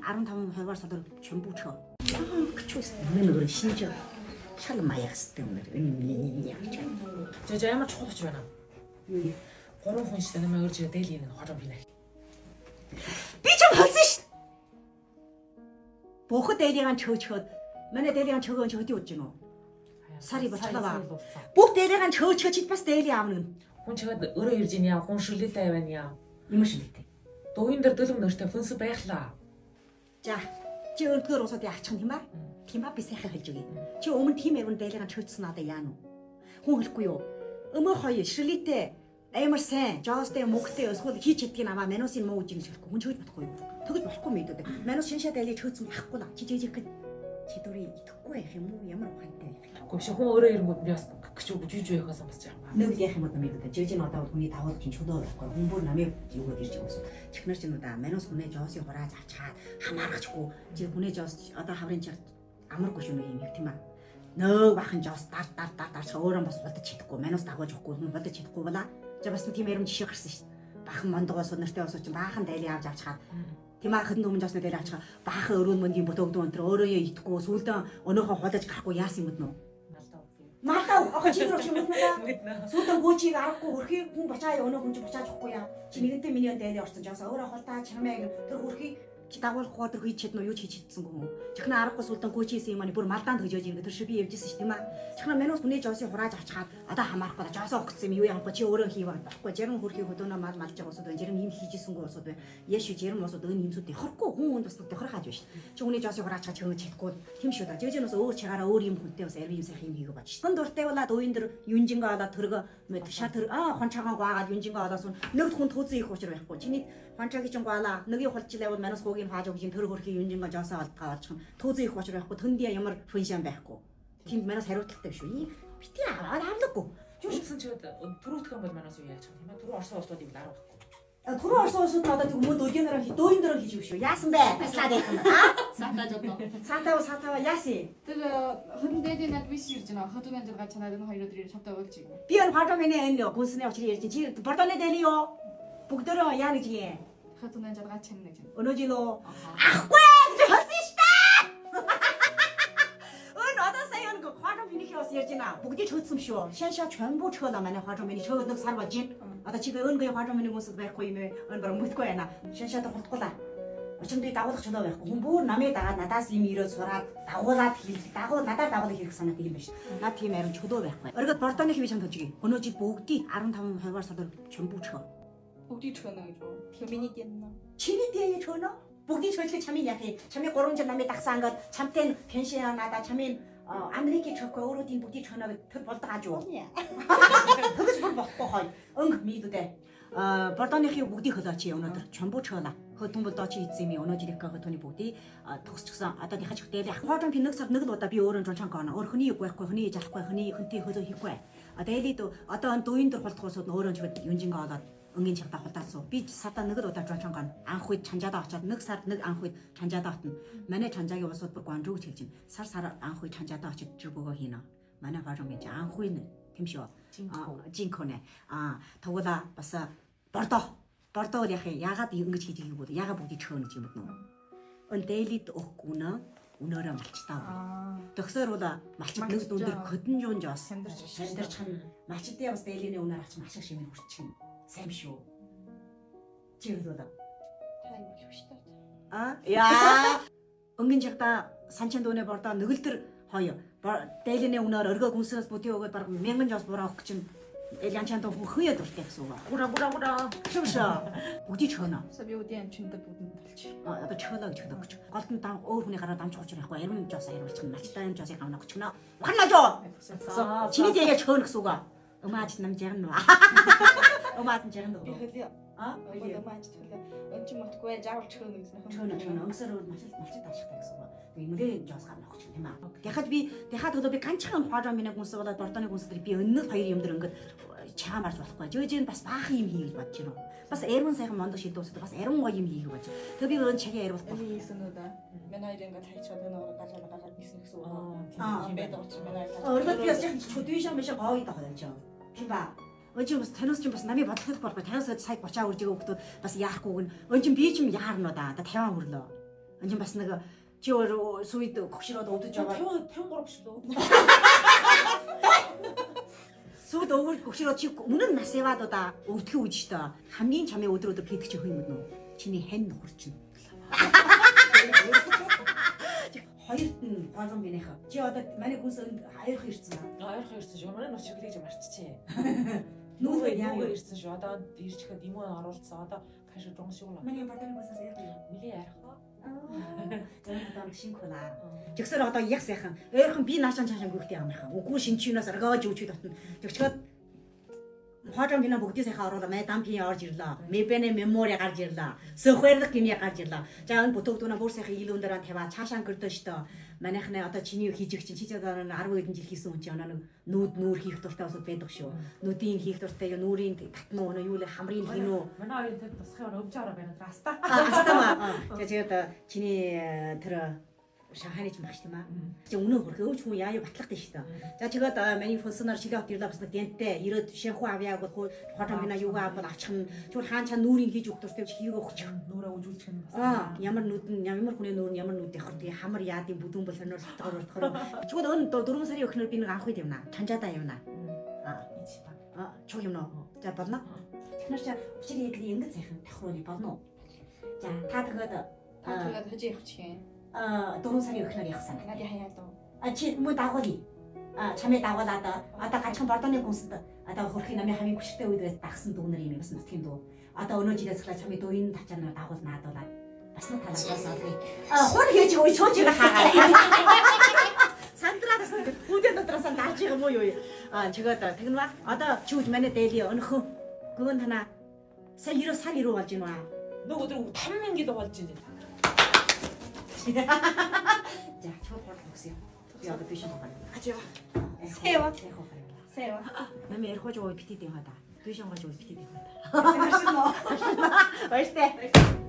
15-20 сар 전부 쳐. 그초스 맨 노래 신죠. 샬 마약스 때문에 은민이야. 저 ямар чухал ч байна. 3 хүн шүү дээ намайг өрж дээл юм хором бинэ. Би 좀 болсон ш. Бохот дээлигаан чөөчхөд манай дээлигаан чөөгөн ч өдөө үдэж гэнэ. Сари бачгаа. Бүх дээлигаан чөөчхөд бас дээли аавна. Хүн чигэд өөрөө ирж ийн яа хүн шүлээтэй байна яа. Юм шилтэй. Дуун дээр дөлөв нөртэй фүнс байхлаа. За чи өргөөр усаад яачих юм аа? Тийм аа би сайхан хэлж өгье. Чи өмнө тийм яруу дээлигаан чөөцсөн надаа яана уу? Хүн хэлэхгүй юу? Өмөө хоёр шилээтэй амар сайн, жоостэй мөнгөтэй өсгөл хийж чаддгийг намаа манусын муу гэж хэлэхгүй. Хүн чөөж бодохгүй юу? Тэгэж болохгүй мэдээд. Манус шиншаа дайлыг чөөцсөн байхгүй啦. Чи жижиг чи дөрий идэхгүй байх юм уу? Ямар ухаантай байх юм? Гэхдээ хүн өөрөө ирэнгүүт би бас гэж үжиж байхаа сонсож байгаа. Нэг яах юм бол мэдээд. Жижиг одоо хүний давал чинь чөлөө байхгүй. Хүн бүр намайг юугаар ирж байгаа юм. Чихнэр чинь удаа манус хүнээ жоосын хурааж авчаад хамаарчихгүй. Чи хүнээ жоос одоо хаврын чарт амаргүй шүү нэг юм тийм аа. Нөө бахан жоос дар өөрөө бас бодож чадахгүй. Манус дагуулж өгөхгүй хүн бодож чадахгүй болаа. За бас тийм ярим жишээ гарсан шүү дээ. Бахан мондогоос нэртэй осоо чинь баахан дайлыг авч авчаад тийм аа хэн өмнө жоосны дайлыг авчгаа баахан өрөөнд мөндийн бүтөөгдөн өнтер өөрөө идэхгүй сүлдэн өнөөхөө худаж гарахгүй яасан юм бэ нөө. Мартаа охин чи рүү юм уу? Сүлдэн гүчийг арахгүй хөрхий хүн бачаа өнөө хүн чи бачааж өгөхгүй яа. Чи нэгэнтээ миний дайлыг орсон жоосоо өөрөө холтаа чамайг тэр хөрхий чи дагуулах хоо тэр хийж чадна уу юу ч хийж чадсангүй юм. Чихнэ арахгүй сүлдэн гүчээсэн юм аа бүр малдаанд хөжөөж ингэ тэр шиг би явжсэн ш тийм аа. Чихнэ манус хүний жоосын хурааж авчгаад одоо хамаарахгүй жоосоо өгсөн юм юу ямахгүй чи өөрөө хийвээ байхгүй. Жарин хөрхий хөдөөнөө малж байгаа усууд байна. Жарин юм хийжсэнгүй усууд байна. Яш жарин усууд өн юмсууд явахгүй хүн бас тохирох хааж байна ш. Чи хүний жоосын хурааж чад чөнгө чадахгүй тийм шүү да. Жижигнээс өөр чагаараа өөр юм хүнтэй бас арай юм сайхан юм хийгээ бач ш. Хэн дуртай болоод уян дэр юнжингаа олоод төргө шат төр хончаагаан гаагаад юнжингаа олоос нөгд хүн төөзөн их учир байхгүй. Чиний хончаагийн чинь гаала нэгийн хулчлаа манус гоогийн хааж өгч төр хөрхий юнжингаа жоосоо олдгаа олчих юм. Төөзөн их учир байхгүй. Төндия ямар функшн байхгүй. Тийм манас хариуцлагатай биш үү? Бити авлаггүй. Жишсэн чигэд түрүүдх юм бол манаас юу яаж байгаа юм бэ? Түрүү орсон уусууд юм дараа байхгүй. Түрүү орсон уусууд надад хүмүүс өдөнөрөө дөөний дөрөв хийж өгшөө. Яасан бэ? Таслаад байх юм аа? Сатаа яасан? Тэр хэн дээд над биш ирж байна. Хатуган дээр гачнаад энэ хоёр өдөр шавтаа уулж байна. Би энэ хатамны энэ гүнсний очрын ярьж чи бордоны дэли юу? Бүгдөө яа гэж юм? Хатуган дээр гачна гэж. Өнөөжилөө ахгүй гэж хэлсэн шүү дээ. Өн одоо сая нэг хатам миний хөөс ярьж байна. Бүгдийг чөөдсөн шүү. Шаншаа 전부 чөөла манай хатам миний чөөд нэг сар болж байна. Одоо чи өнгөний хатам миний гүнсэд байхгүй юм ээ. Өн баруун мэдгүй байна. Шаншаад хурдгуулаа. Очиндээ дагуулах чөлөө байхгүй. Хүн бүр намайг дагаад надаас юм ирээд сураад дагуулад хийх. Надад дагуулах хэрэг санаад юм биш. Над тийм арим чөлөө байхгүй. Оргод бордоны хэвээ чамд төжиг. Өнөөжид бүгдийг 15-20 сар 전부 쳐. Бүгдийг чөнө гэж боо. Хэмэний дэнэ. Чиний дэе чөнө? Бүгдийг чөлөө чамын яах юм? Чамын 3 жил намайг дагсан ангад чамтай пеншн надаа чамын Америкийн чөкөө өөрөө тийм бүгдийг чөнө тэр болдог ааж юу? Тэгэж бүр болохгүй хой. Өнг мийдүүдээ. Бордоныхыг бүгдийг хөлөөч өнөөдөр 전부 쳐라. Хөтөн болдоо чи хийсэн юм өнөөдөр их хөтөний бүгдийг төгсчихсөн. Одоо яхаж хөтөл хатам би нэг сар нэг л удаа би өөрөө жончон гоо. Өөр хүний үг байхгүй, хүний жалахгүй, хүний хөнтэй хөлөө хийхгүй. Дээлид одоо дүүн дөр холдохоосод өөрөө ч юнжингаа олоод өнгийн чавтаа хулдаасан. Би сартаа нэг л удаа жончон гоо. Анх үед чанжаадаа очоод нэг сар нэг анх үед чанжаадаа отно. Манай чанжаагийн усууд бүр гонжоо гэж хэлж байна. Сар анх үед чанжаадаа очоод жүргөөгөө хийнэ. Манай хажуу гэж анх үед тийм шүү. Жинконэ. Тэгвэл бас бордоо яах юм? Яагаад ингэж хийж ийгүү? Яагаад бүгдийг чөөнө гэж юм бэ нөө? Өн дээлид өгөхгүй нөө өнөөрөө малчтаа. Төгсөөр бол малчт нэг дүндэр хөдөн жуун жоос. Сандарч хань малчтын бас дээлиний өнөр авч машиг шимэн хүрчихнэ. Сайн шүү. Чи юу вэ? Тай юу шүү дээ. Яа. Өнгийн жагта санчин дүүнэ бордоо нөгөлдөр хоёр. Дээлиний өнөр өргөө гүнсээс бүти өгөөд баг 1000 жоос бураа өгөх чинь янчаанд хөөе дуртай гэсэн үг. Гура. Шүшөө. Бүгдийг чөөнө. Саби үдийн чүндэ бүгд талч. Одоо чөөлөө гэж өгдөг. Голдон дам өөр хүний гараа дамж учрах байхгүй. Ярим жоос аярч начтай юм жоосыг авна гэж гэнэ. Ухаанаа. Чиний дэгээ чөөнө гэсэн үг. Өмаач нам жарна. Өмаач жарна. Өмаач төлөө. Өнч мотгүй жаавал чөөнө гэсэн. Чөөнө. Өмсөр малчд ашигтай гэсэн үг. Имлээ жоос гарна гэж юм аа. Дахиад одоо би ганцхан хожоо миний гүнс болоод бордоны гүнс дээр би өнөг хоёр юм дээр ингээд чагаа марж болохгүй. Жөөжин бас баахан юм хийгээл бодож байна. Бас эргэн сайхан мондо шийдвэсдэг бас арин гоё юм хийгээ бодож. Тэгээ би өөр чагаа яриулахгүй. Хийсэн үү да. Манай хоёр ингээд хайчаад өнөөр гажаад нисэн гэсэн үг. Бэд орч манай. Өөрөөр би бас яг чөдөөшөө мэшээ гоё даа байж байгаа. Тийм ба. Өнчим бас танаас ч бас намайг бодлоход болохгүй. Танаас сая 30 үржиг өгдөө бас яахгүй гэн. Өнчим би ч юм яарна да. 50 хүрлөө. 완전 бас нэг чи өөр сүйд гогшроод удаж байгаа. 53 биш лөө. Сүйд өвөр гогшроод чи өмнө нь нас яваад удаа өвдөх үуч штэ. хамгийн чамын өдөр пидэх чи хөө юм уу? Чиний хань нухар чинь. Хоёрт нь болгон бинийх. Чи одоо манай хүнс аярах ирсэн аа. Аярах ирсэн шүү. Манай нус чиглэж марччихээ. Нүгээр Нүгээр ирсэн шүү. Одоо ирчихэхэд юм оруулсан. Одоо каш дрон шиг л. Манай батаны хүнсээс аярах юм. Мили аярах. 저는 신고라. 즉설 одоо яг сайхан. Ойрхон би наашаа чаашаа гүхтэй амархан. Үгүй шинчнээс оргоож өчөд татна. Жогчгод 화장 비나 복지 сайхан оруулаа. Мэ дампи орж ирлаа. Мэбэнэ мемори гарч ирлаа. Сөхөрлөг гэмээ гарч ирлаа. За энэ бүтэгдүүнэ бүр сайхан ил өндөр тавиа цаашаа гэрдөө штэ. Манайхны одоо чиний хийж чинь чи одоо 10 хэдэн жил хийсэн хүн чи оноо нүүр хийх дуртай усуд байдаг шүү. Нүдийн хийх дуртай юу нүрийн татна уу юу л хамрын хийн үү. Манай хоёрын төд тусахаар өвж аваа байна. Раста. Астама. Тэгээд чиний тэр Шанхайч маш тийм аа. Чи өнөө хөрх өвч хүн яа юу батлагтай шүү дээ. За тэгээд миний функционер шилээ хот ирлээ бас нэг дэнтэй 90 шенху авьяаг бол хотон бина юугаа бол авчих нь чур хаан чаа нүрийн хийж өгдөртэй чи хийгээ өгчих. Нүрээ үзүүлчих нь. Ямар нүд нь ямар хүний нүур нь ямар нүд их хот хамар яадын бүдүүн бол сонир салтгаар уртахаар. Чуд өн 4 сарын өхнөр би нэг анх үед явна. Чанжаадаа явна. Ич ба. Чуг юм нөө. За болно. Тэгэхээр чи учрыг ингэж сайхан тахрууны болно. За та тэгээд тэгээд хожих чинь 4 сарын өхнөр явсан. надад хаяад чи 뭐 дагуулъя. Чамээ дагуулаад одоо ганцхан бордоны хүнсд одоо хөрхийн намын хамгийн хүчтэй үедээ дагсан дүүнэр юм бас нутгийн дүү. Одоо өнөө жилээс хойш чамээ дүүийн тачаанаар дагуул наадуулаад бас нэг талаас олъё. Хүн хийж ой чуужиг хаагаа. Сандраас үдэн дотроос дарж байгаа мó юу. Чигээд тэгнэ ба одоо чүүж манай дээли өнөхөө гүн танаа сая 90 сар 90 болж гинэ ба. Нөгөө өдөр 5 минут болж байна. За чууд болчихсон юм. Би одоо биш юм байна. ажива. Сэва. Сэва. Намайг ярих гэж битээ дээ хаа да. Биш юм гэж битээ дээ хаа да. Сэва. Баяртай.